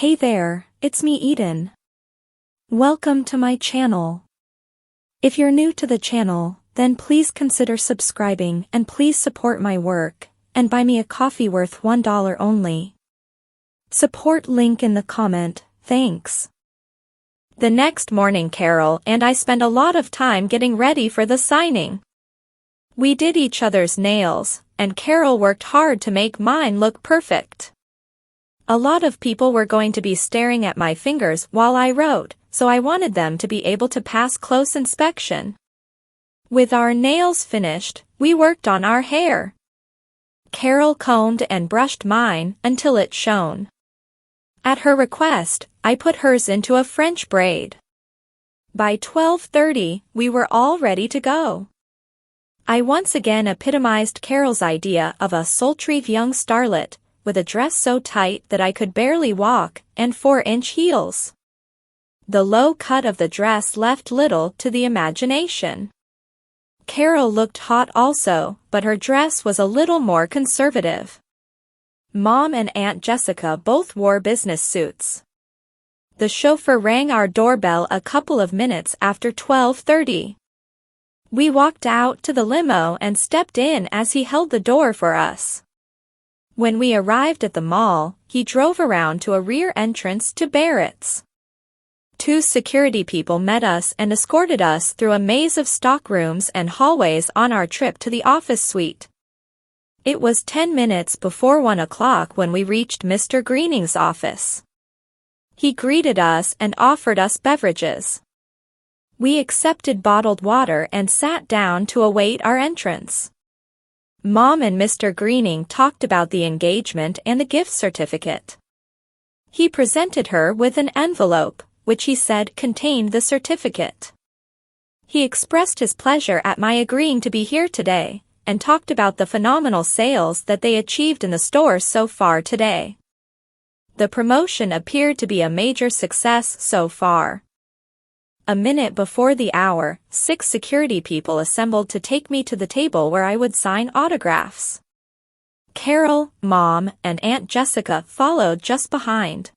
Hey there, it's me Eden. Welcome to my channel. If you're new to the channel, then please consider subscribing and please support my work, and buy me a coffee worth $1 only. Support link in the comment, thanks. The next morning Carol and I spent a lot of time getting ready for the signing. We did each other's nails, and Carol worked hard to make mine look perfect. A lot of people were going to be staring at my fingers while I wrote, so I wanted them to be able to pass close inspection. With our nails finished, we worked on our hair. Carol combed and brushed mine until it shone. At her request, I put hers into a French braid. By 12:30, we were all ready to go. I once again epitomized Carol's idea of a sultry young starlet, with a dress so tight that I could barely walk, and 4-inch heels. The low cut of the dress left little to the imagination. Carol looked hot also, but her dress was a little more conservative. Mom and Aunt Jessica both wore business suits. The chauffeur rang our doorbell a couple of minutes after 12:30. We walked out to the limo and stepped in as he held the door for us. When we arrived at the mall, he drove around to a rear entrance to Barrett's. 2 security people met us and escorted us through a maze of stockrooms and hallways on our trip to the office suite. It was 10 minutes before 1 o'clock when we reached Mr. Greening's office. He greeted us and offered us beverages. We accepted bottled water and sat down to await our entrance. Mom and Mr. Greening talked about the engagement and the gift certificate. He presented her with an envelope, which he said contained the certificate. He expressed his pleasure at my agreeing to be here today, and talked about the phenomenal sales that they achieved in the store so far today. The promotion appeared to be a major success so far. A minute before the hour, 6 security people assembled to take me to the table where I would sign autographs. Carol, Mom, and Aunt Jessica followed just behind.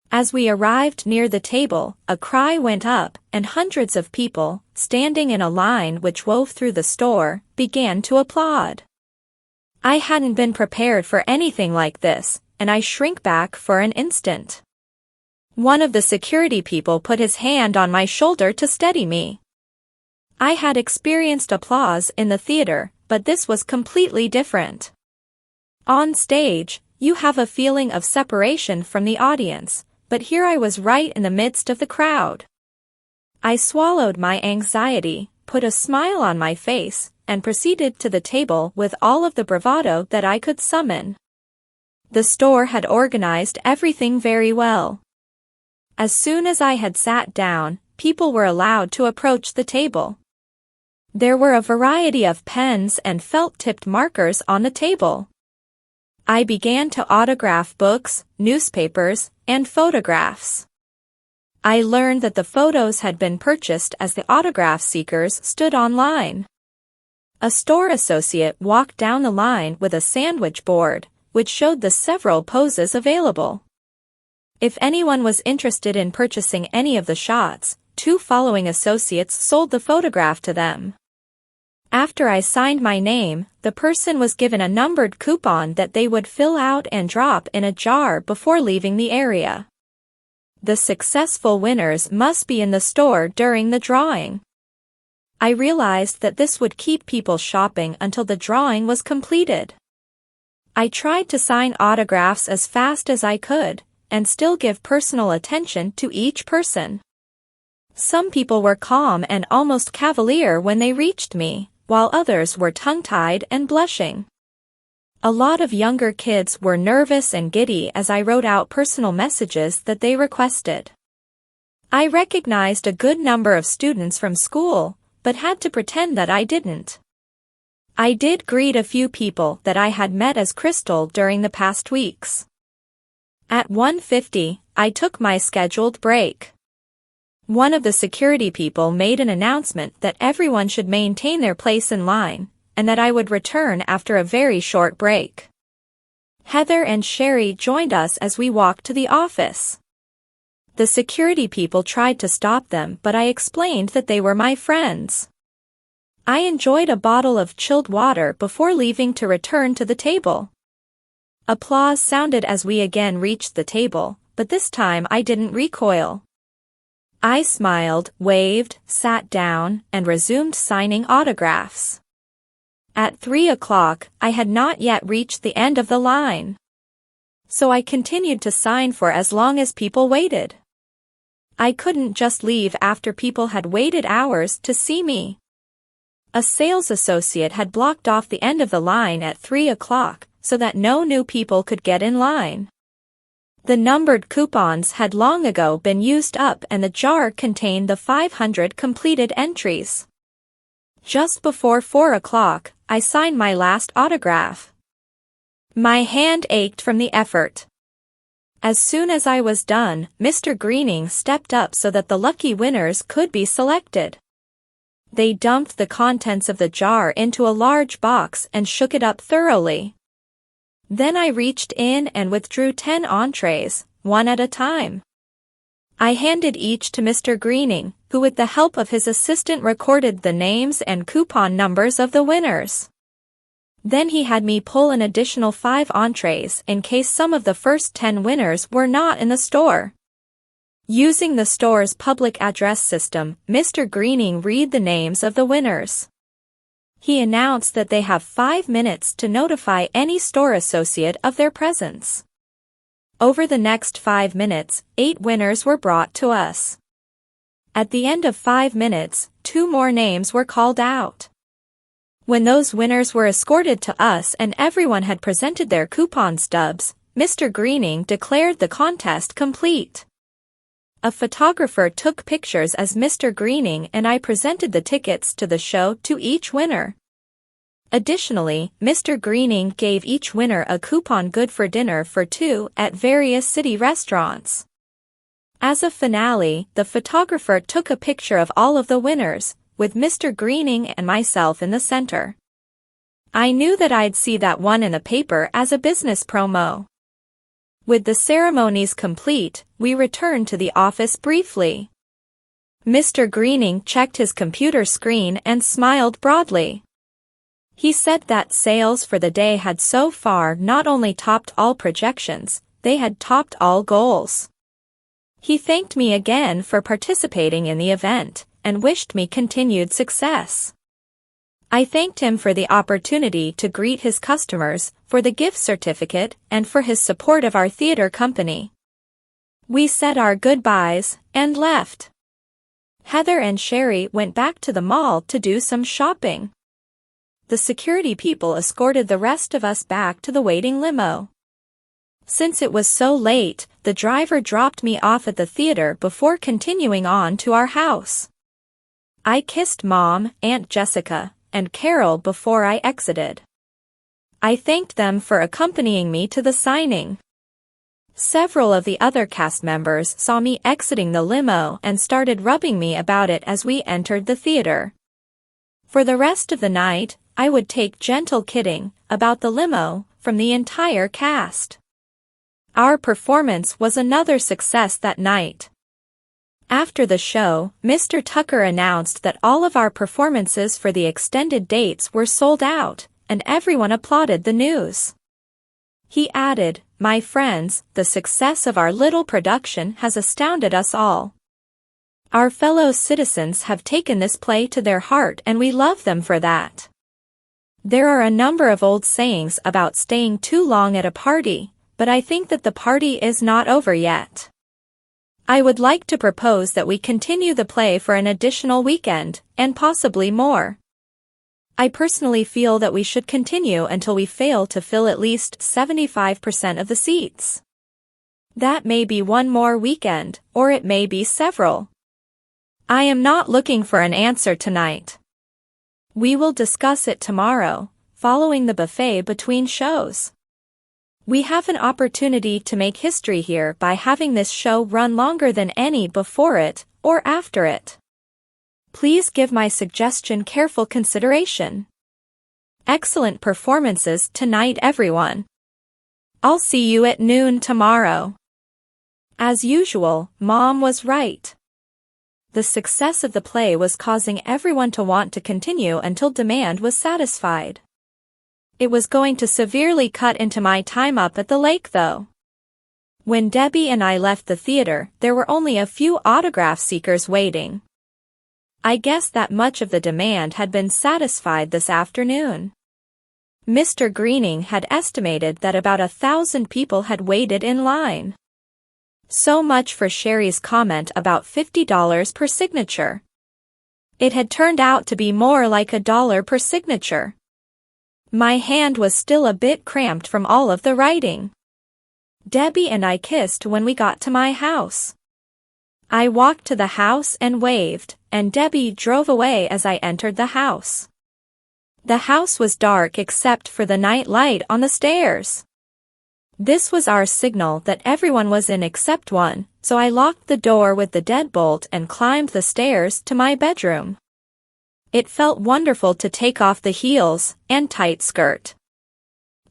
As we arrived near the table, a cry went up, and hundreds of people, standing in a line which wove through the store, began to applaud. I hadn't been prepared for anything like this, and I shrank back for an instant. One of the security people put his hand on my shoulder to steady me. I had experienced applause in the theater, but this was completely different. On stage, you have a feeling of separation from the audience, but here I was right in the midst of the crowd. I swallowed my anxiety, put a smile on my face, and proceeded to the table with all of the bravado that I could summon. The store had organized everything very well. As soon as I had sat down, people were allowed to approach the table. There were a variety of pens and felt-tipped markers on the table. I began to autograph books, newspapers, and photographs. I learned that the photos had been purchased as the autograph seekers stood online. A store associate walked down the line with a sandwich board, which showed the several poses available. If anyone was interested in purchasing any of the shots, 2 following associates sold the photograph to them. After I signed my name, the person was given a numbered coupon that they would fill out and drop in a jar before leaving the area. The successful winners must be in the store during the drawing. I realized that this would keep people shopping until the drawing was completed. I tried to sign autographs as fast as I could, and still give personal attention to each person. Some people were calm and almost cavalier when they reached me, while others were tongue-tied and blushing. A lot of younger kids were nervous and giddy as I wrote out personal messages that they requested. I recognized a good number of students from school, but had to pretend that I didn't. I did greet a few people that I had met as Crystal during the past weeks. At 1:50, I took my scheduled break. One of the security people made an announcement that everyone should maintain their place in line, and that I would return after a very short break. Heather and Sherry joined us as we walked to the office. The security people tried to stop them, but I explained that they were my friends. I enjoyed a bottle of chilled water before leaving to return to the table. Applause sounded as we again reached the table, but this time I didn't recoil. I smiled, waved, sat down, and resumed signing autographs. At 3 o'clock, I had not yet reached the end of the line. So I continued to sign for as long as people waited. I couldn't just leave after people had waited hours to see me. A sales associate had blocked off the end of the line at 3 o'clock, so that no new people could get in line. The numbered coupons had long ago been used up and the jar contained the 500 completed entries. Just before 4 o'clock, I signed my last autograph. My hand ached from the effort. As soon as I was done, Mr. Greening stepped up so that the lucky winners could be selected. They dumped the contents of the jar into a large box and shook it up thoroughly. Then I reached in and withdrew 10 entrees, one at a time. I handed each to Mr. Greening, who with the help of his assistant recorded the names and coupon numbers of the winners. Then he had me pull an additional 5 entrees in case some of the first 10 winners were not in the store. Using the store's public address system, Mr. Greening read the names of the winners. He announced that they have 5 minutes to notify any store associate of their presence. Over the next 5 minutes, 8 winners were brought to us. At the end of 5 minutes, 2 more names were called out. When those winners were escorted to us and everyone had presented their coupon stubs, Mr. Greening declared the contest complete. A photographer took pictures as Mr. Greening and I presented the tickets to the show to each winner. Additionally, Mr. Greening gave each winner a coupon good for dinner for 2 at various city restaurants. As a finale, the photographer took a picture of all of the winners, with Mr. Greening and myself in the center. I knew that I'd see that one in the paper as a business promo. With the ceremonies complete, we returned to the office briefly. Mr. Greening checked his computer screen and smiled broadly. He said that sales for the day had so far not only topped all projections, they had topped all goals. He thanked me again for participating in the event, and wished me continued success. I thanked him for the opportunity to greet his customers, for the gift certificate, and for his support of our theater company. We said our goodbyes, and left. Heather and Sherry went back to the mall to do some shopping. The security people escorted the rest of us back to the waiting limo. Since it was so late, the driver dropped me off at the theater before continuing on to our house. I kissed Mom, Aunt Jessica, and Carol before I exited. I thanked them for accompanying me to the signing. Several of the other cast members saw me exiting the limo and started rubbing me about it as we entered the theater. For the rest of the night, I would take gentle kidding about the limo from the entire cast. Our performance was another success that night. After the show, Mr. Tucker announced that all of our performances for the extended dates were sold out, and everyone applauded the news. He added, "My friends, the success of our little production has astounded us all. Our fellow citizens have taken this play to their heart and we love them for that. There are a number of old sayings about staying too long at a party, but I think that the party is not over yet. I would like to propose that we continue the play for an additional weekend, and possibly more. I personally feel that we should continue until we fail to fill at least 75% of the seats. That may be one more weekend, or it may be several. I am not looking for an answer tonight. We will discuss it tomorrow, following the buffet between shows. We have an opportunity to make history here by having this show run longer than any before it, or after it. Please give my suggestion careful consideration. Excellent performances tonight, everyone. I'll see you at noon tomorrow." As usual, Mom was right. The success of the play was causing everyone to want to continue until demand was satisfied. It was going to severely cut into my time up at the lake though. When Debbie and I left the theater, there were only a few autograph seekers waiting. I guess that much of the demand had been satisfied this afternoon. Mr. Greening had estimated that about 1,000 people had waited in line. So much for Sherry's comment about $50 per signature. It had turned out to be more like $1 per signature. My hand was still a bit cramped from all of the writing. Debbie and I kissed when we got to my house. I walked to the house and waved, and Debbie drove away as I entered the house. The house was dark except for the night light on the stairs. This was our signal that everyone was in except one, so I locked the door with the deadbolt and climbed the stairs to my bedroom. It felt wonderful to take off the heels and tight skirt.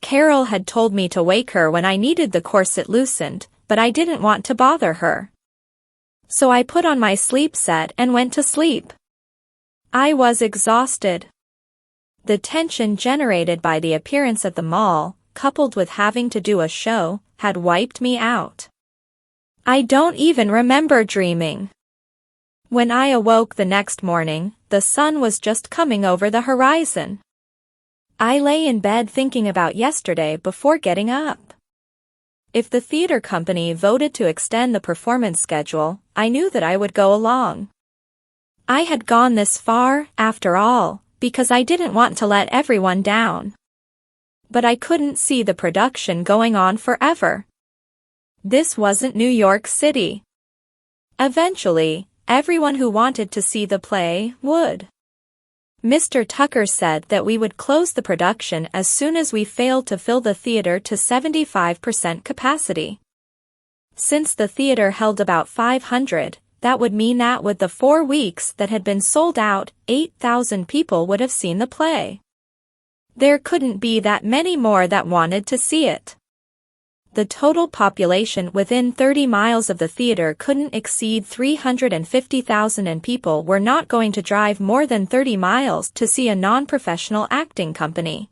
Carol had told me to wake her when I needed the corset loosened, but I didn't want to bother her. So I put on my sleep set and went to sleep. I was exhausted. The tension generated by the appearance at the mall, coupled with having to do a show, had wiped me out. I don't even remember dreaming. When I awoke the next morning, the sun was just coming over the horizon. I lay in bed thinking about yesterday before getting up. If the theater company voted to extend the performance schedule, I knew that I would go along. I had gone this far, after all, because I didn't want to let everyone down. But I couldn't see the production going on forever. This wasn't New York City. Eventually, everyone who wanted to see the play would. Mr. Tucker said that we would close the production as soon as we failed to fill the theater to 75% capacity. Since the theater held about 500, that would mean that with the 4 weeks that had been sold out, 8,000 people would have seen the play. There couldn't be that many more that wanted to see it. The total population within 30 miles of the theater couldn't exceed 350,000 and people were not going to drive more than 30 miles to see a non-professional acting company.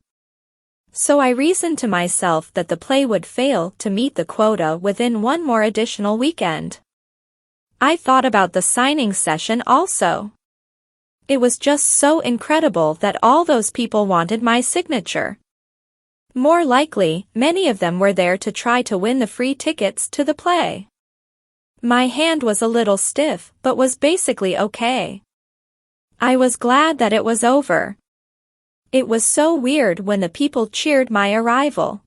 So I reasoned to myself that the play would fail to meet the quota within one more additional weekend. I thought about the signing session also. It was just so incredible that all those people wanted my signature. More likely, many of them were there to try to win the free tickets to the play. My hand was a little stiff, but was basically okay. I was glad that it was over. It was so weird when the people cheered my arrival.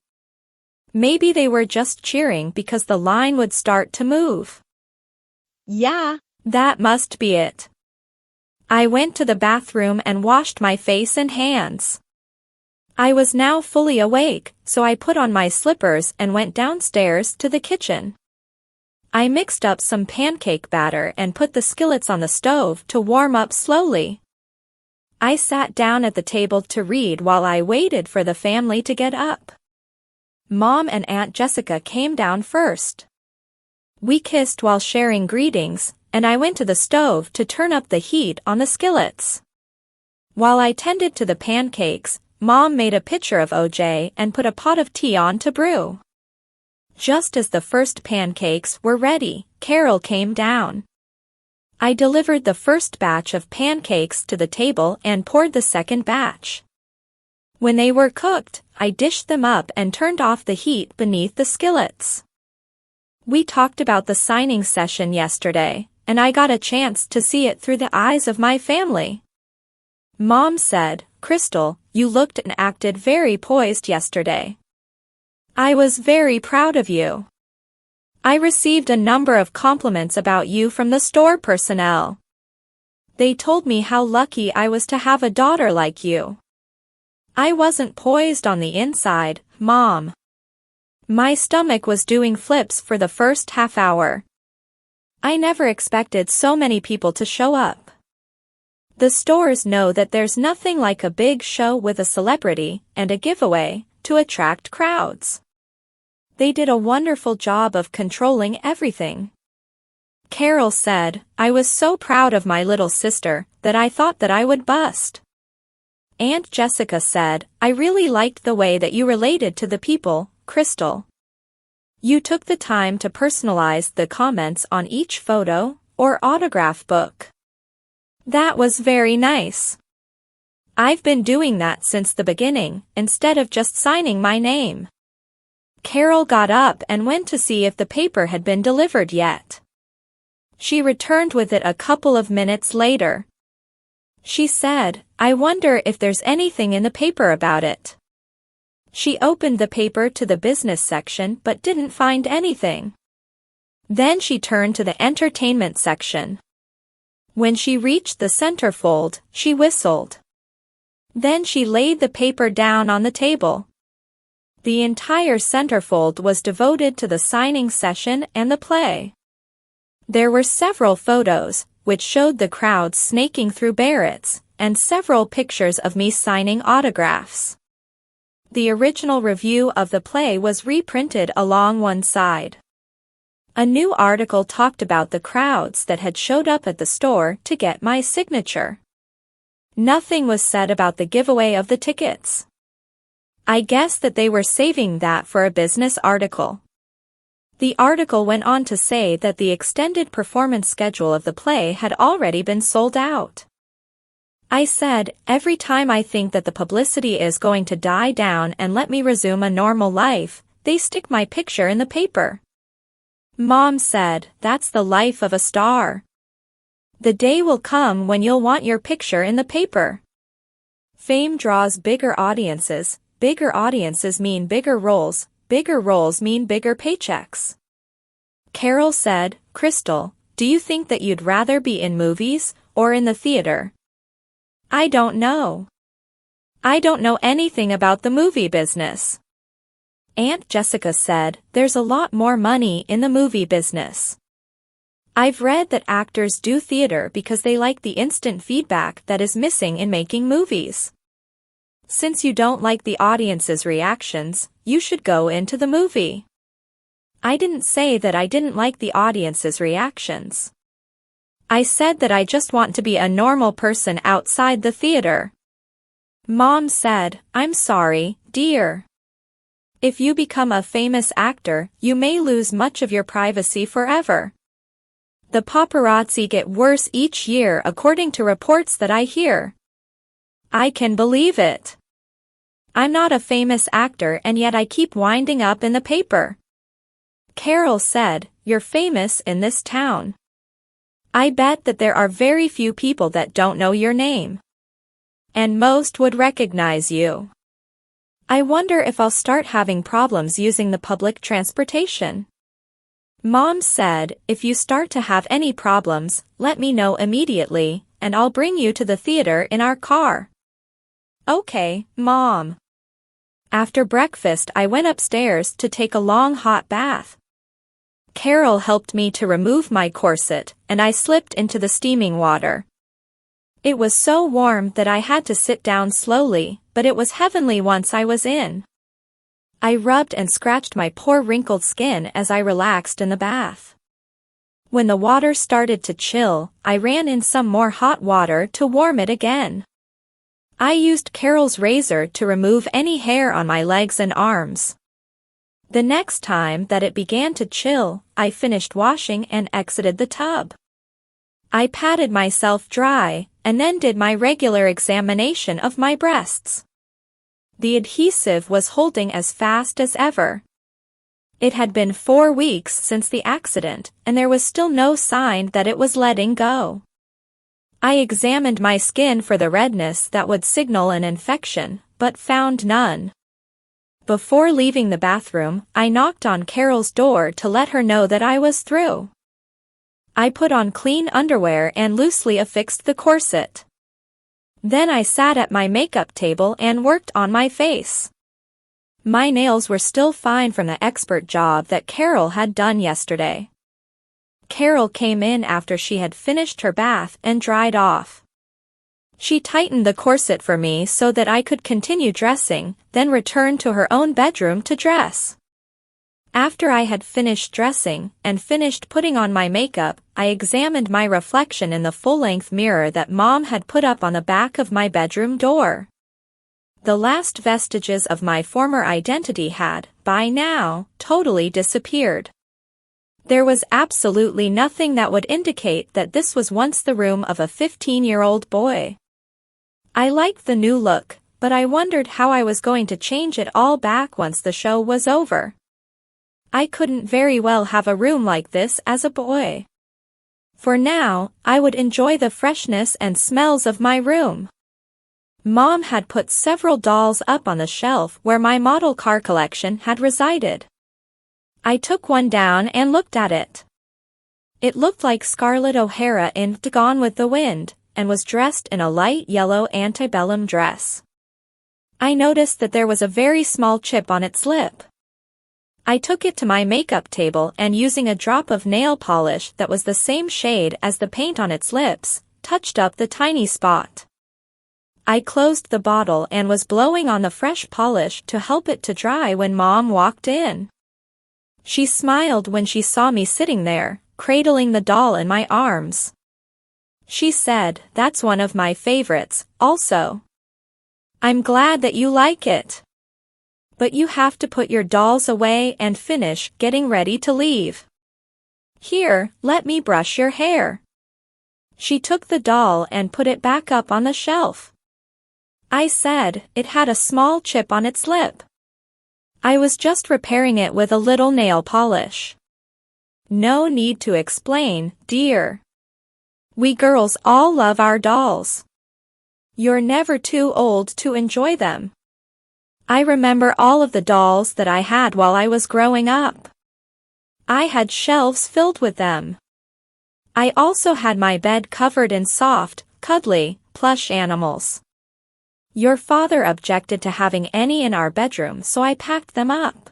Maybe they were just cheering because the line would start to move. Yeah, that must be it. I went to the bathroom and washed my face and hands. I was now fully awake, so I put on my slippers and went downstairs to the kitchen. I mixed up some pancake batter and put the skillets on the stove to warm up slowly. I sat down at the table to read while I waited for the family to get up. Mom and Aunt Jessica came down first. We kissed while sharing greetings, and I went to the stove to turn up the heat on the skillets. While I tended to the pancakes, Mom made a pitcher of OJ and put a pot of tea on to brew. Just as the first pancakes were ready, Carol came down. I delivered the first batch of pancakes to the table and poured the second batch. When they were cooked, I dished them up and turned off the heat beneath the skillets. We talked about the signing session yesterday, and I got a chance to see it through the eyes of my family. Mom said, "Crystal, you looked and acted very poised yesterday. I was very proud of you. I received a number of compliments about you from the store personnel. They told me how lucky I was to have a daughter like you. I wasn't poised on the inside, Mom. My stomach was doing flips for the first half hour. I never expected so many people to show up. The stores know that there's nothing like a big show with a celebrity and a giveaway to attract crowds. They did a wonderful job of controlling everything. Carol said, I was so proud of my little sister that I thought that I would bust. Aunt Jessica said, I really liked the way that you related to the people, Crystal. You took the time to personalize the comments on each photo or autograph book. That was very nice. I've been doing that since the beginning, instead of just signing my name. Carol got up and went to see if the paper had been delivered yet. She returned with it a couple of minutes later. She said, I wonder if there's anything in the paper about it. She opened the paper to the business section but didn't find anything. Then she turned to the entertainment section. When she reached the centerfold, she whistled. Then she laid the paper down on the table. The entire centerfold was devoted to the signing session and the play. There were several photos, which showed the crowd snaking through Barrett's, and several pictures of me signing autographs. The original review of the play was reprinted along one side. A new article talked about the crowds that had showed up at the store to get my signature. Nothing was said about the giveaway of the tickets. I guess that they were saving that for a business article. The article went on to say that the extended performance schedule of the play had already been sold out. I said, every time I think that the publicity is going to die down and let me resume a normal life, they stick my picture in the paper. Mom said, that's the life of a star. The day will come when you'll want your picture in the paper. Fame draws bigger audiences mean bigger roles mean bigger paychecks. Carol said, Crystal, do you think that you'd rather be in movies or in the theater? I don't know. I don't know anything about the movie business. Aunt Jessica said, there's a lot more money in the movie business. I've read that actors do theater because they like the instant feedback that is missing in making movies. Since you don't like the audience's reactions, you should go into the movie. I didn't say that I didn't like the audience's reactions. I said that I just want to be a normal person outside the theater. Mom said, I'm sorry, dear. If you become a famous actor, you may lose much of your privacy forever. The paparazzi get worse each year according to reports that I hear. I can believe it. I'm not a famous actor and yet I keep winding up in the paper. Carol said, you're famous in this town. I bet that there are very few people that don't know your name. And most would recognize you. I wonder if I'll start having problems using the public transportation. Mom said, if you start to have any problems, let me know immediately, and I'll bring you to the theater in our car. Okay, Mom. After breakfast I went upstairs to take a long hot bath. Carol helped me to remove my corset, and I slipped into the steaming water. It was so warm that I had to sit down slowly, but it was heavenly once I was in. I rubbed and scratched my poor wrinkled skin as I relaxed in the bath. When the water started to chill, I ran in some more hot water to warm it again. I used Carol's razor to remove any hair on my legs and arms. The next time that it began to chill, I finished washing and exited the tub. I patted myself dry, and then did my regular examination of my breasts. The adhesive was holding as fast as ever. It had been 4 weeks since the accident, and there was still no sign that it was letting go. I examined my skin for the redness that would signal an infection, but found none. Before leaving the bathroom, I knocked on Carol's door to let her know that I was through. I put on clean underwear and loosely affixed the corset. Then I sat at my makeup table and worked on my face. My nails were still fine from the expert job that Carol had done yesterday. Carol came in after she had finished her bath and dried off. She tightened the corset for me so that I could continue dressing, then returned to her own bedroom to dress. After I had finished dressing and finished putting on my makeup, I examined my reflection in the full-length mirror that Mom had put up on the back of my bedroom door. The last vestiges of my former identity had, by now, totally disappeared. There was absolutely nothing that would indicate that this was once the room of a 15-year-old boy. I liked the new look, but I wondered how I was going to change it all back once the show was over. I couldn't very well have a room like this as a boy. For now, I would enjoy the freshness and smells of my room. Mom had put several dolls up on the shelf where my model car collection had resided. I took one down and looked at it. It looked like Scarlett O'Hara in Gone with the Wind, and was dressed in a light yellow antebellum dress. I noticed that there was a very small chip on its lip. I took it to my makeup table and using a drop of nail polish that was the same shade as the paint on its lips, touched up the tiny spot. I closed the bottle and was blowing on the fresh polish to help it to dry when Mom walked in. She smiled when she saw me sitting there, cradling the doll in my arms. She said, "That's one of my favorites, also. I'm glad that you like it. But you have to put your dolls away and finish getting ready to leave. Here, let me brush your hair." She took the doll and put it back up on the shelf. I said, "It had a small chip on its lip. I was just repairing it with a little nail polish." "No need to explain, dear. We girls all love our dolls. You're never too old to enjoy them." I remember all of the dolls that I had while I was growing up. I had shelves filled with them. I also had my bed covered in soft, cuddly, plush animals. Your father objected to having any in our bedroom, so I packed them up.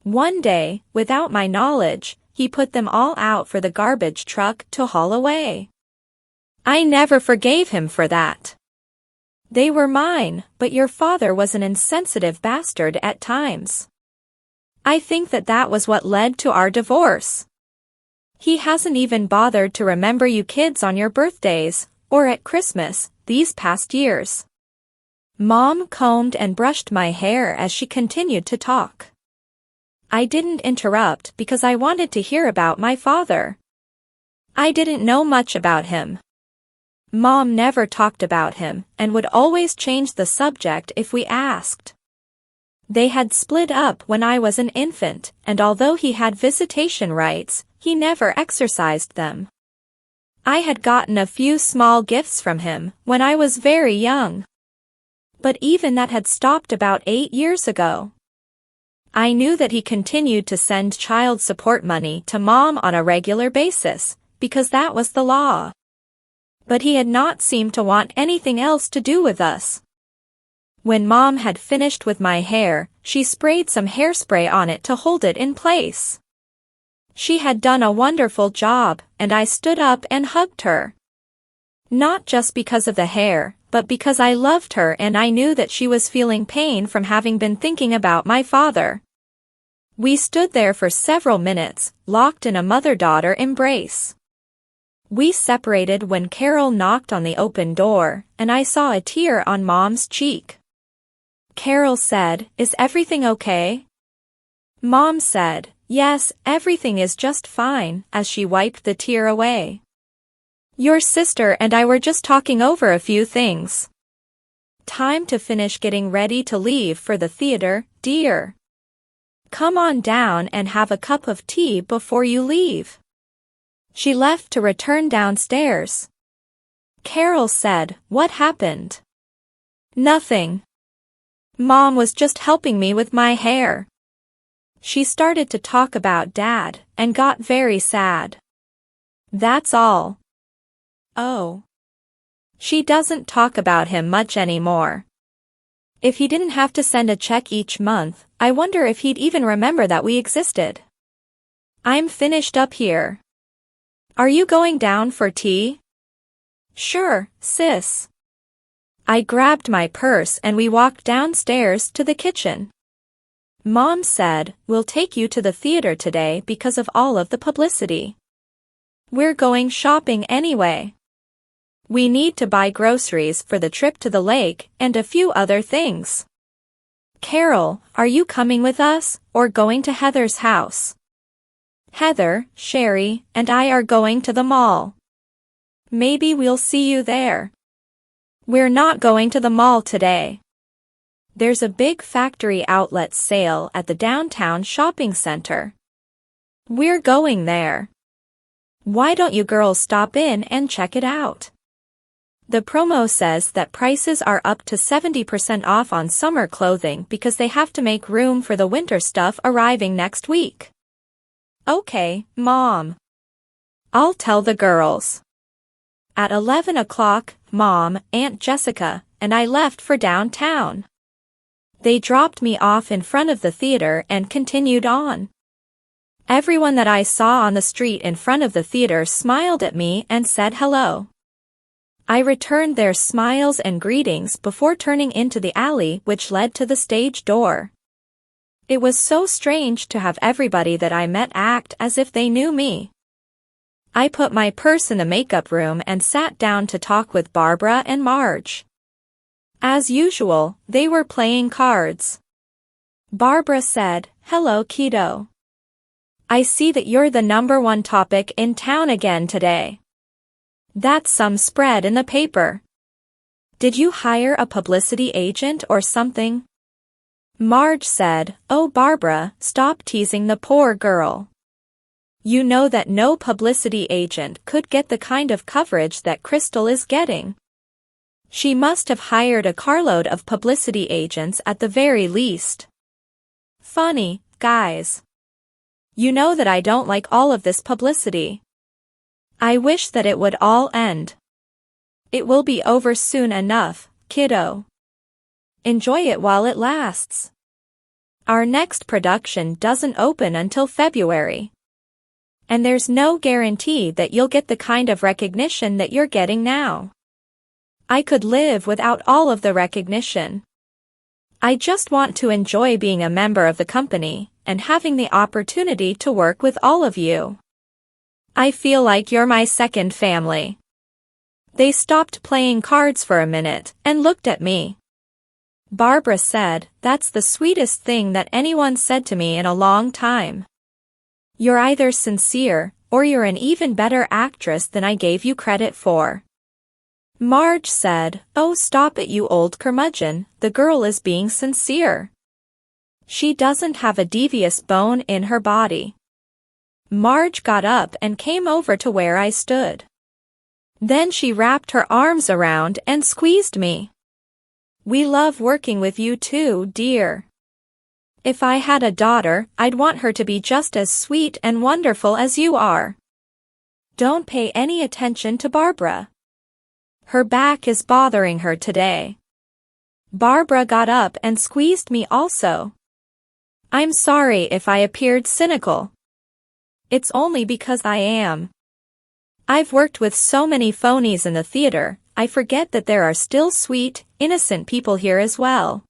One day, without my knowledge, he put them all out for the garbage truck to haul away. I never forgave him for that. They were mine, but your father was an insensitive bastard at times. I think that was what led to our divorce. He hasn't even bothered to remember you kids on your birthdays, or at Christmas, these past years. Mom combed and brushed my hair as she continued to talk. I didn't interrupt because I wanted to hear about my father. I didn't know much about him. Mom never talked about him and would always change the subject if we asked. They had split up when I was an infant, and although he had visitation rights, he never exercised them. I had gotten a few small gifts from him when I was very young. But even that had stopped about 8 years ago. I knew that he continued to send child support money to Mom on a regular basis, because that was the law. But he had not seemed to want anything else to do with us. When Mom had finished with my hair, she sprayed some hairspray on it to hold it in place. She had done a wonderful job, and I stood up and hugged her. Not just because of the hair, but because I loved her and I knew that she was feeling pain from having been thinking about my father. We stood there for several minutes, locked in a mother-daughter embrace. We separated when Carol knocked on the open door, and I saw a tear on Mom's cheek. Carol said, "Is everything okay?" Mom said, "Yes, everything is just fine," as she wiped the tear away. "Your sister and I were just talking over a few things. Time to finish getting ready to leave for the theater, dear. Come on down and have a cup of tea before you leave." She left to return downstairs. Carol said, "What happened?" "Nothing. Mom was just helping me with my hair." She started to talk about Dad, and got very sad. "That's all." "Oh. She doesn't talk about him much anymore. If he didn't have to send a check each month, I wonder if he'd even remember that we existed." "I'm finished up here. Are you going down for tea?" "Sure, sis." I grabbed my purse and we walked downstairs to the kitchen. Mom said, "We'll take you to the theater today because of all of the publicity. We're going shopping anyway. We need to buy groceries for the trip to the lake and a few other things. Carol, are you coming with us, or going to Heather's house?" "Heather, Sherry, and I are going to the mall. Maybe we'll see you there." "We're not going to the mall today. There's a big factory outlet sale at the downtown shopping center. We're going there. Why don't you girls stop in and check it out? The promo says that prices are up to 70% off on summer clothing because they have to make room for the winter stuff arriving next week." "Okay, Mom. I'll tell the girls." At 11 o'clock, Mom, Aunt Jessica, and I left for downtown. They dropped me off in front of the theater and continued on. Everyone that I saw on the street in front of the theater smiled at me and said hello. I returned their smiles and greetings before turning into the alley which led to the stage door. It was so strange to have everybody that I met act as if they knew me. I put my purse in the makeup room and sat down to talk with Barbara and Marge. As usual, they were playing cards. Barbara said, "Hello, Kiddo. I see that you're the #1 topic in town again today. That's some spread in the paper. Did you hire a publicity agent or something?" Marge said, "Oh Barbara, stop teasing the poor girl. You know that no publicity agent could get the kind of coverage that Crystal is getting. She must have hired a carload of publicity agents at the very least. Funny, guys. You know that I don't like all of this publicity. I wish that it would all end. It will be over soon enough, kiddo. Enjoy it while it lasts. Our next production doesn't open until February. And there's no guarantee that you'll get the kind of recognition that you're getting now. I could live without all of the recognition. I just want to enjoy being a member of the company and having the opportunity to work with all of you. I feel like you're my second family." They stopped playing cards for a minute and looked at me. Barbara said, "That's the sweetest thing that anyone said to me in a long time. You're either sincere, or you're an even better actress than I gave you credit for." Marge said, "Oh stop it you old curmudgeon, the girl is being sincere. She doesn't have a devious bone in her body." Marge got up and came over to where I stood. Then she wrapped her arms around and squeezed me. "We love working with you too, dear. If I had a daughter, I'd want her to be just as sweet and wonderful as you are." Don't pay any attention to Barbara. Her back is bothering her today. Barbara got up and squeezed me also. "I'm sorry if I appeared cynical. It's only because I am. I've worked with so many phonies in the theater, I forget that there are still sweet, innocent people here as well.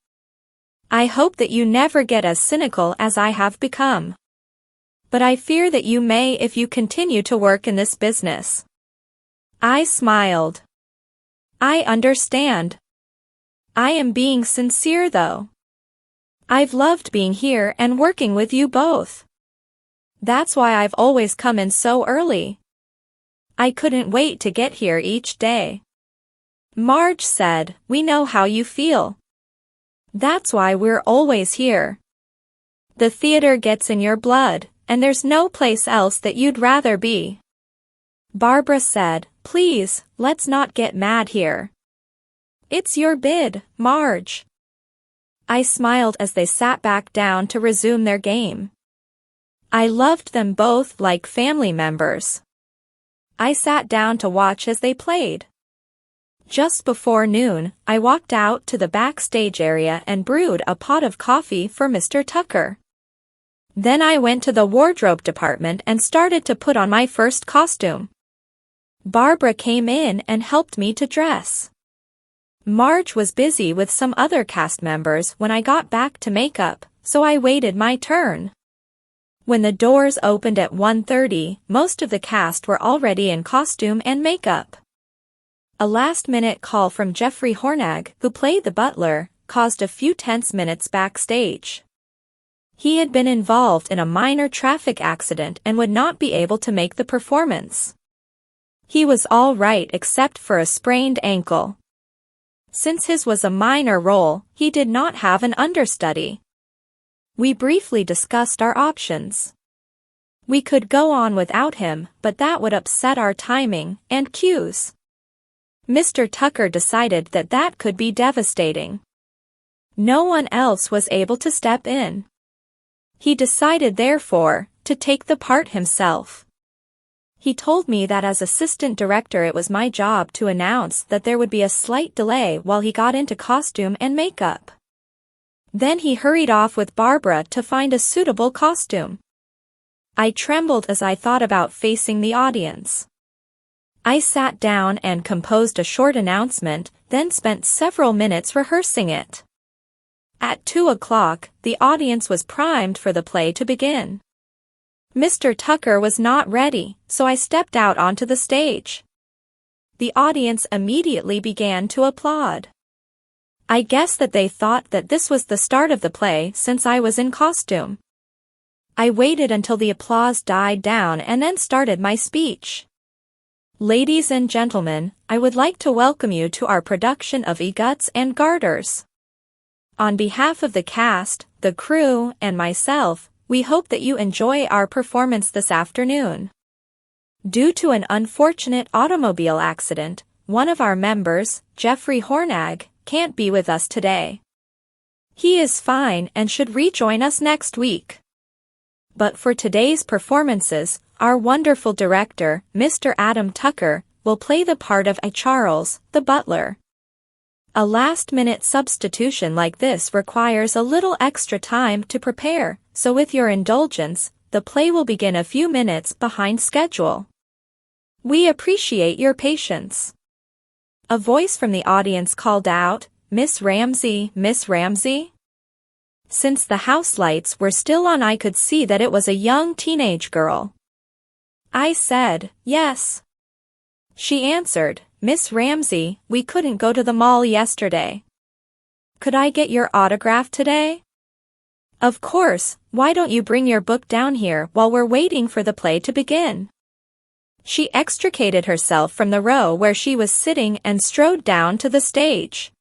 I hope that you never get as cynical as I have become. But I fear that you may if you continue to work in this business." I smiled. "I understand. I am being sincere though. I've loved being here and working with you both. That's why I've always come in so early. I couldn't wait to get here each day." Marge said, "We know how you feel. That's why we're always here. The theater gets in your blood, and there's no place else that you'd rather be." Barbara said, "Please, let's not get mad here. It's your bid, Marge." I smiled as they sat back down to resume their game. I loved them both like family members. I sat down to watch as they played. Just before noon, I walked out to the backstage area and brewed a pot of coffee for Mr. Tucker. Then I went to the wardrobe department and started to put on my first costume. Barbara came in and helped me to dress. Marge was busy with some other cast members when I got back to makeup, so I waited my turn. When the doors opened at 1:30, most of the cast were already in costume and makeup. A last-minute call from Jeffrey Hornag, who played the butler, caused a few tense minutes backstage. He had been involved in a minor traffic accident and would not be able to make the performance. He was all right except for a sprained ankle. Since his was a minor role, he did not have an understudy. We briefly discussed our options. We could go on without him, but that would upset our timing and cues. Mr. Tucker decided that that could be devastating. No one else was able to step in. He decided, therefore, to take the part himself. He told me that as assistant director it was my job to announce that there would be a slight delay while he got into costume and makeup. Then he hurried off with Barbara to find a suitable costume. I trembled as I thought about facing the audience. I sat down and composed a short announcement, then spent several minutes rehearsing it. At 2 o'clock, the audience was primed for the play to begin. Mr. Tucker was not ready, so I stepped out onto the stage. The audience immediately began to applaud. I guess that they thought that this was the start of the play since I was in costume. I waited until the applause died down and then started my speech. Ladies and gentlemen, I would like to welcome you to our production of Guts and Garters. On behalf of the cast, the crew, and myself, we hope that you enjoy our performance this afternoon. Due to an unfortunate automobile accident, one of our members, Jeffrey Hornag, can't be with us today. He is fine and should rejoin us next week. But for today's performances, our wonderful director, Mr. Adam Tucker, will play the part of Charles, the butler. A last-minute substitution like this requires a little extra time to prepare, so with your indulgence, the play will begin a few minutes behind schedule. We appreciate your patience. A voice from the audience called out, "Miss Ramsey, Miss Ramsey?" Since the house lights were still on, I could see that it was a young teenage girl. I said, "Yes." She answered, "Miss Ramsey, we couldn't go to the mall yesterday. Could I get your autograph today?" "Of course, why don't you bring your book down here while we're waiting for the play to begin?" She extricated herself from the row where she was sitting and strode down to the stage.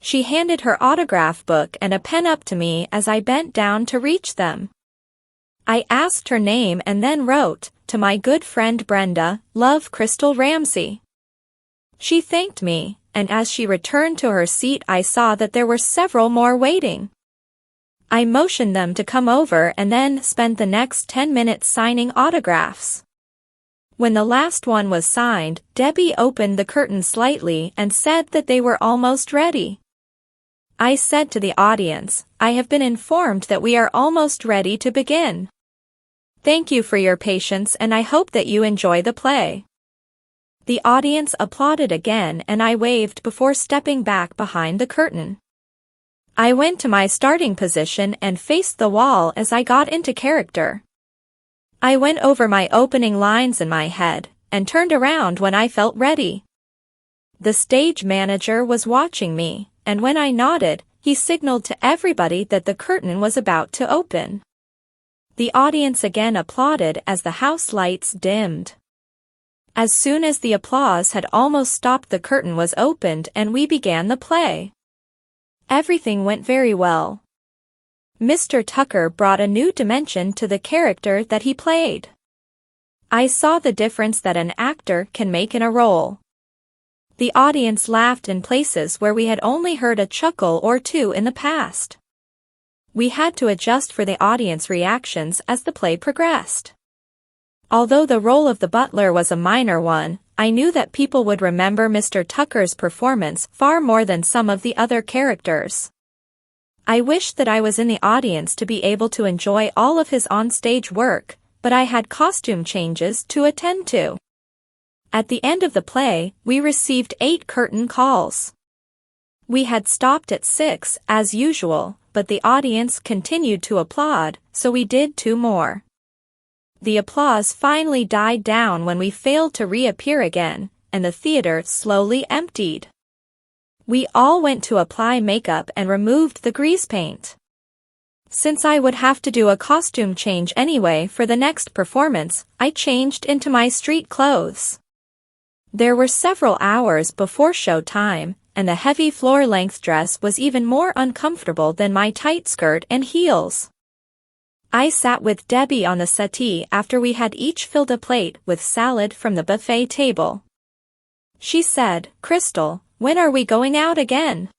She handed her autograph book and a pen up to me as I bent down to reach them. I asked her name and then wrote, "To my good friend Brenda, love, Crystal Ramsey." She thanked me, and as she returned to her seat I saw that there were several more waiting. I motioned them to come over and then spent the next 10 minutes signing autographs. When the last one was signed, Debbie opened the curtain slightly and said that they were almost ready. I said to the audience, "I have been informed that we are almost ready to begin. Thank you for your patience and I hope that you enjoy the play." The audience applauded again and I waved before stepping back behind the curtain. I went to my starting position and faced the wall as I got into character. I went over my opening lines in my head, and turned around when I felt ready. The stage manager was watching me, and when I nodded, he signaled to everybody that the curtain was about to open. The audience again applauded as the house lights dimmed. As soon as the applause had almost stopped, the curtain was opened and we began the play. Everything went very well. Mr. Tucker brought a new dimension to the character that he played. I saw the difference that an actor can make in a role. The audience laughed in places where we had only heard a chuckle or two in the past. We had to adjust for the audience reactions as the play progressed. Although the role of the butler was a minor one, I knew that people would remember Mr. Tucker's performance far more than some of the other characters. I wished that I was in the audience to be able to enjoy all of his on-stage work, but I had costume changes to attend to. At the end of the play, we received 8 curtain calls. We had stopped at 6 as usual, but the audience continued to applaud, so we did 2 more. The applause finally died down when we failed to reappear again, and the theater slowly emptied. We all went to apply makeup and removed the grease paint. Since I would have to do a costume change anyway for the next performance, I changed into my street clothes. There were several hours before show time, and the heavy floor-length dress was even more uncomfortable than my tight skirt and heels. I sat with Debbie on the settee after we had each filled a plate with salad from the buffet table. She said, "Crystal, when are we going out again?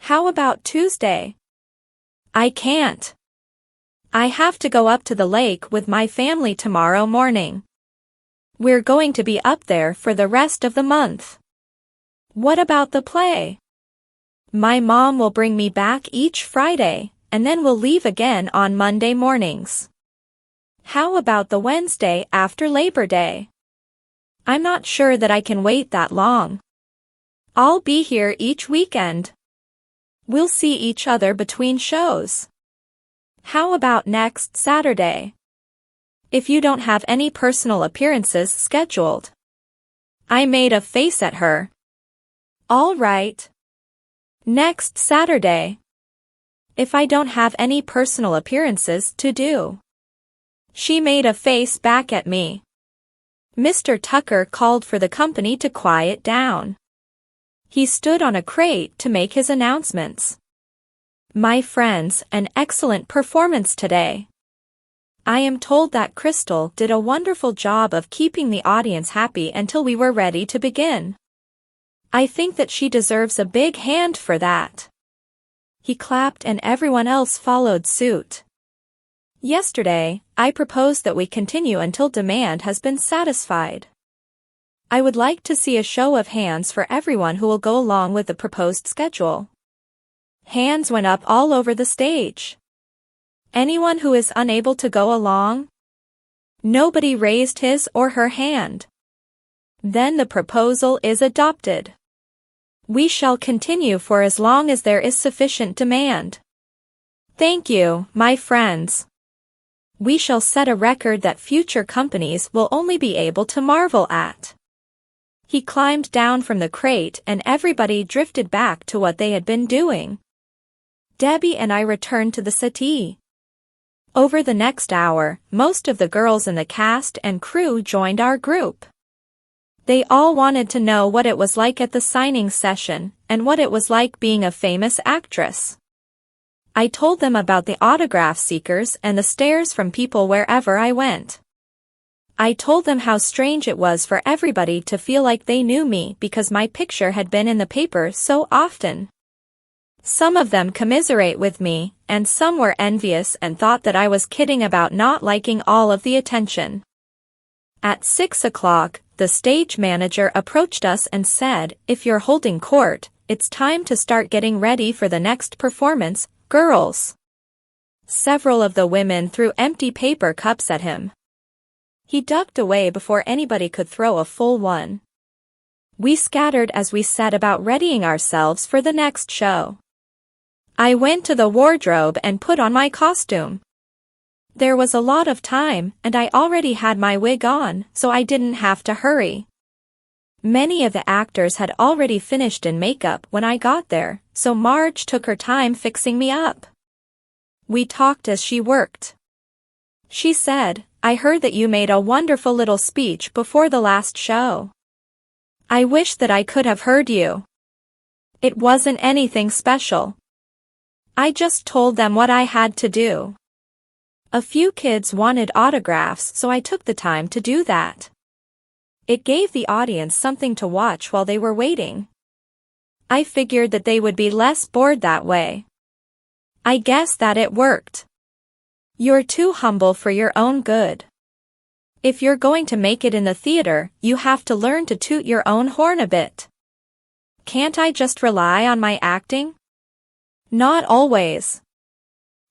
How about Tuesday?" "I can't. I have to go up to the lake with my family tomorrow morning. We're going to be up there for the rest of the month." "What about the play?" "My mom will bring me back each Friday, and then we'll leave again on Monday mornings." "How about the Wednesday after Labor Day?" "I'm not sure that I can wait that long. I'll be here each weekend. We'll see each other between shows." "How about next Saturday? If you don't have any personal appearances scheduled." I made a face at her. "All right. Next Saturday. If I don't have any personal appearances to do." She made a face back at me. Mr. Tucker called for the company to quiet down. He stood on a crate to make his announcements. "My friends, an excellent performance today. I am told that Crystal did a wonderful job of keeping the audience happy until we were ready to begin. I think that she deserves a big hand for that." He clapped and everyone else followed suit. "Yesterday, I proposed that we continue until demand has been satisfied. I would like to see a show of hands for everyone who will go along with the proposed schedule." Hands went up all over the stage. "Anyone who is unable to go along?" Nobody raised his or her hand. "Then the proposal is adopted. We shall continue for as long as there is sufficient demand. Thank you, my friends. We shall set a record that future companies will only be able to marvel at." He climbed down from the crate and everybody drifted back to what they had been doing. Debbie and I returned to the settee. Over the next hour, most of the girls in the cast and crew joined our group. They all wanted to know what it was like at the signing session, and what it was like being a famous actress. I told them about the autograph seekers and the stares from people wherever I went. I told them how strange it was for everybody to feel like they knew me because my picture had been in the paper so often. Some of them commiserate with me, and some were envious and thought that I was kidding about not liking all of the attention. At 6 o'clock, the stage manager approached us and said, "If you're holding court, it's time to start getting ready for the next performance, girls." Several of the women threw empty paper cups at him. He ducked away before anybody could throw a full one. We scattered as we set about readying ourselves for the next show. I went to the wardrobe and put on my costume. There was a lot of time, and I already had my wig on, so I didn't have to hurry. Many of the actors had already finished in makeup when I got there, so Marge took her time fixing me up. We talked as she worked. She said, "I heard that you made a wonderful little speech before the last show. I wish that I could have heard you. It wasn't anything special. I just told them what I had to do. A few kids wanted autographs, so I took the time to do that. It gave the audience something to watch while they were waiting. I figured that they would be less bored that way. I guess that it worked. You're too humble for your own good. If you're going to make it in the theater, you have to learn to toot your own horn a bit. Can't I just rely on my acting?" Not always.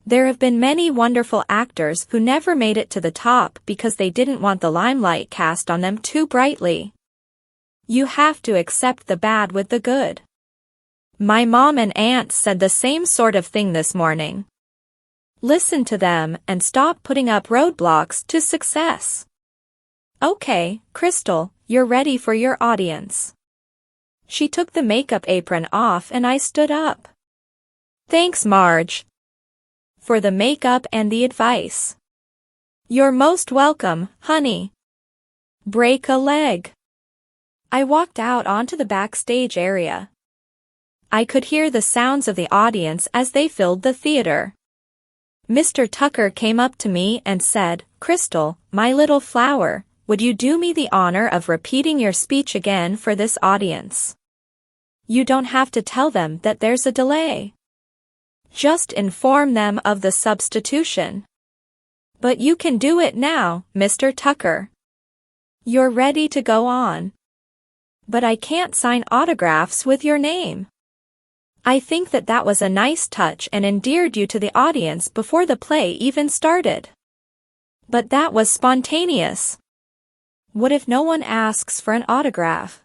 There have been many wonderful actors who never made it to the top because they didn't want the limelight cast on them too brightly. You have to accept the bad with the good. My mom and aunt said the same sort of thing this morning. Listen to them and stop putting up roadblocks to success. Okay, Crystal, you're ready for your audience. She took the makeup apron off and I stood up. Thanks, Marge, for the makeup and the advice. You're most welcome, honey. Break a leg. I walked out onto the backstage area. I could hear the sounds of the audience as they filled the theater. Mr. Tucker came up to me and said, Crystal, my little flower, would you do me the honor of repeating your speech again for this audience? You don't have to tell them that there's a delay. Just inform them of the substitution. But you can do it now, Mr. Tucker. You're ready to go on. But I can't sign autographs with your name. I think that was a nice touch and endeared you to the audience before the play even started. But that was spontaneous. What if no one asks for an autograph?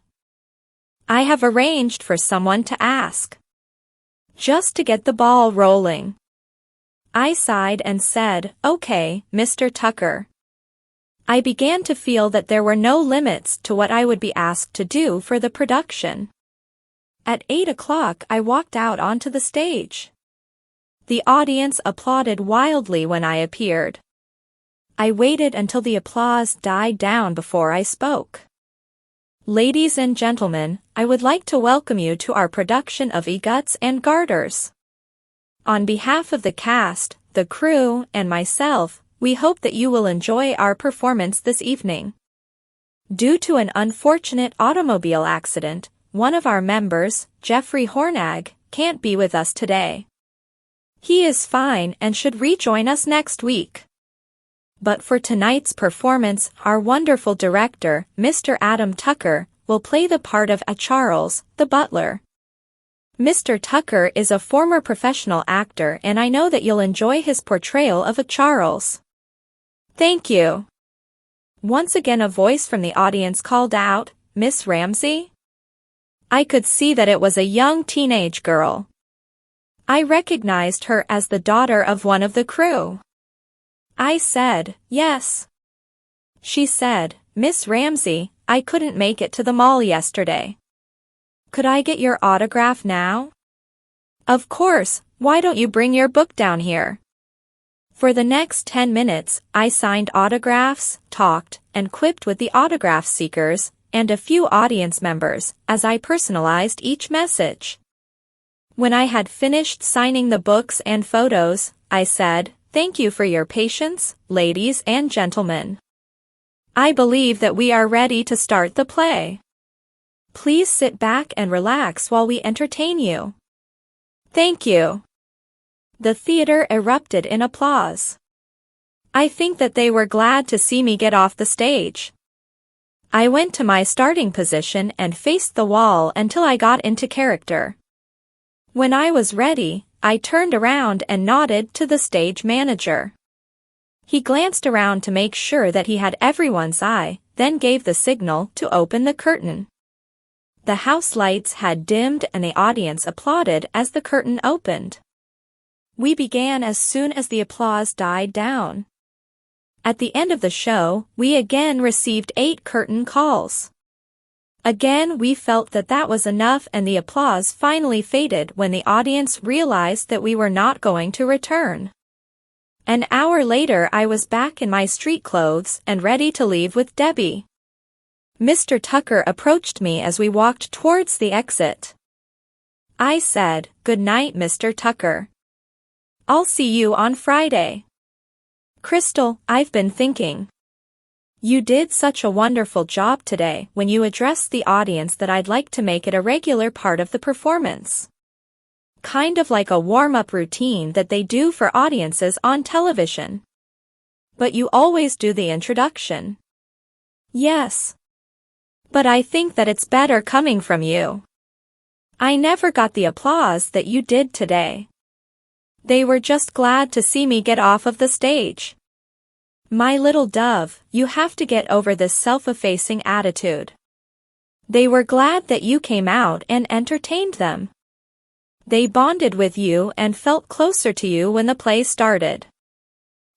I have arranged for someone to ask. Just to get the ball rolling. I sighed and said, okay, Mr. Tucker. I began to feel that there were no limits to what I would be asked to do for the production. At 8 o'clock I walked out onto the stage. The audience applauded wildly when I appeared. I waited until the applause died down before I spoke. Ladies and gentlemen, I would like to welcome you to our production of Eguts and Garters. On behalf of the cast, the crew, and myself, we hope that you will enjoy our performance this evening. Due to an unfortunate automobile accident, one of our members, Jeffrey Hornag, can't be with us today. He is fine and should rejoin us next week. But for tonight's performance, our wonderful director, Mr. Adam Tucker, will play the part of a Charles, the butler. Mr. Tucker is a former professional actor and I know that you'll enjoy his portrayal of a Charles. Thank you. Once again a voice from the audience called out, Miss Ramsey? I could see that it was a young teenage girl. I recognized her as the daughter of one of the crew. I said, yes. She said, Miss Ramsey, I couldn't make it to the mall yesterday. Could I get your autograph now? Of course, why don't you bring your book down here? For the next 10 minutes, I signed autographs, talked, and quipped with the autograph seekers, and a few audience members, as I personalized each message. When I had finished signing the books and photos, I said, thank you for your patience, ladies and gentlemen. I believe that we are ready to start the play. Please sit back and relax while we entertain you. Thank you. The theater erupted in applause. I think that they were glad to see me get off the stage. I went to my starting position and faced the wall until I got into character. When I was ready, I turned around and nodded to the stage manager. He glanced around to make sure that he had everyone's eye, then gave the signal to open the curtain. The house lights had dimmed and the audience applauded as the curtain opened. We began as soon as the applause died down. At the end of the show, we again received 8 curtain calls. Again we felt that was enough and the applause finally faded when the audience realized that we were not going to return. An hour later I was back in my street clothes and ready to leave with Debbie. Mr. Tucker approached me as we walked towards the exit. I said, "Good night, Mr. Tucker. I'll see you on Friday." Crystal, I've been thinking. You did such a wonderful job today when you addressed the audience that I'd like to make it a regular part of the performance. Kind of like a warm-up routine that they do for audiences on television. But you always do the introduction. Yes. But I think that it's better coming from you. I never got the applause that you did today. They were just glad to see me get off of the stage. My little dove, you have to get over this self-effacing attitude. They were glad that you came out and entertained them. They bonded with you and felt closer to you when the play started.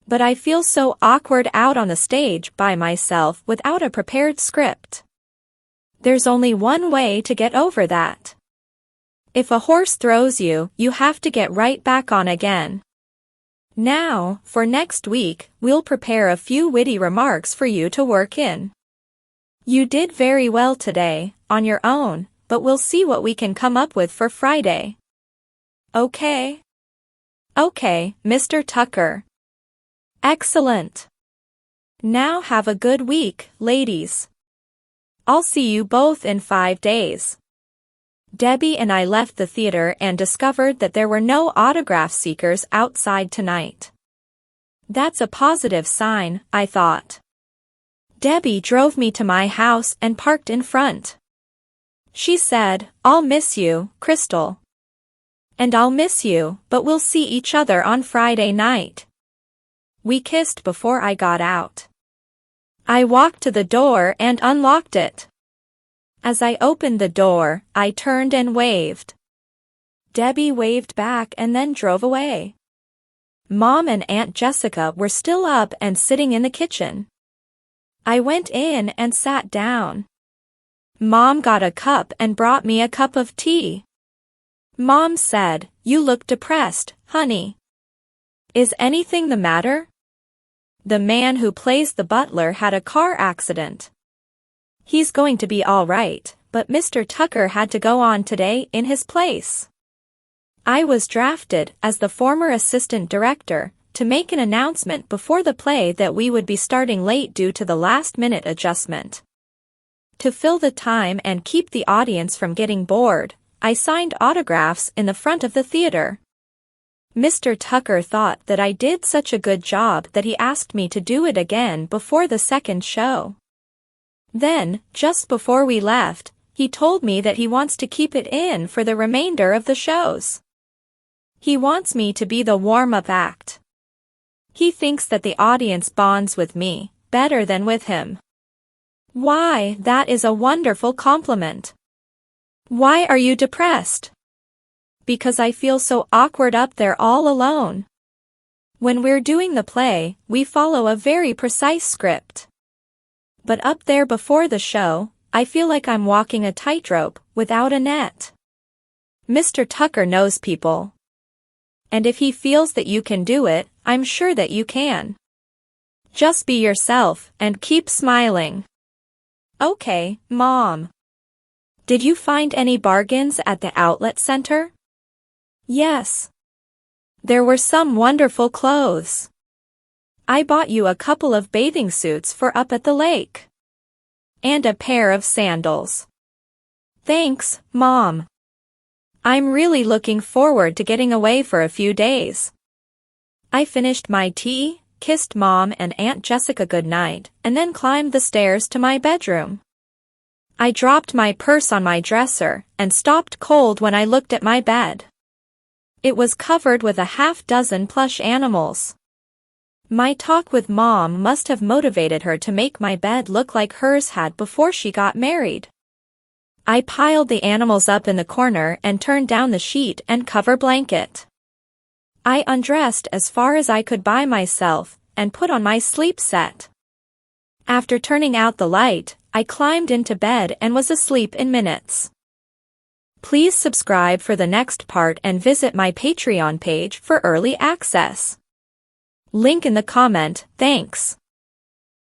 But I feel so awkward out on the stage by myself without a prepared script. There's only one way to get over that. If a horse throws you, you have to get right back on again. Now, for next week, we'll prepare a few witty remarks for you to work in. You did very well today, on your own, but we'll see what we can come up with for Friday. Okay? Okay, Mr. Tucker. Excellent. Now have a good week, ladies. I'll see you both in 5 days. Debbie and I left the theater and discovered that there were no autograph seekers outside tonight. That's a positive sign, I thought. Debbie drove me to my house and parked in front. She said, "I'll miss you, Crystal." And I'll miss you, but we'll see each other on Friday night. We kissed before I got out. I walked to the door and unlocked it. As I opened the door, I turned and waved. Debbie waved back and then drove away. Mom and Aunt Jessica were still up and sitting in the kitchen. I went in and sat down. Mom got a cup and brought me a cup of tea. Mom said, "You look depressed, honey. Is anything the matter?" The man who plays the butler had a car accident. He's going to be all right, but Mr. Tucker had to go on today in his place. I was drafted as the former assistant director to make an announcement before the play that we would be starting late due to the last-minute adjustment. To fill the time and keep the audience from getting bored, I signed autographs in the front of the theater. Mr. Tucker thought that I did such a good job that he asked me to do it again before the second show. Then, just before we left, he told me that he wants to keep it in for the remainder of the shows. He wants me to be the warm-up act. He thinks that the audience bonds with me better than with him. Why, that is a wonderful compliment. Why are you depressed? Because I feel so awkward up there all alone. When we're doing the play, we follow a very precise script. But up there before the show, I feel like I'm walking a tightrope without a net. Mr. Tucker knows people. And if he feels that you can do it, I'm sure that you can. Just be yourself and keep smiling. Okay, Mom. Did you find any bargains at the outlet center? Yes. There were some wonderful clothes. I bought you a couple of bathing suits for up at the lake. And a pair of sandals. Thanks, Mom. I'm really looking forward to getting away for a few days. I finished my tea, kissed Mom and Aunt Jessica goodnight, and then climbed the stairs to my bedroom. I dropped my purse on my dresser and stopped cold when I looked at my bed. It was covered with a half-dozen plush animals. My talk with Mom must have motivated her to make my bed look like hers had before she got married. I piled the animals up in the corner and turned down the sheet and cover blanket. I undressed as far as I could by myself and put on my sleep set. After turning out the light, I climbed into bed and was asleep in minutes. Please subscribe for the next part and visit my Patreon page for early access. Link in the comment. Thanks.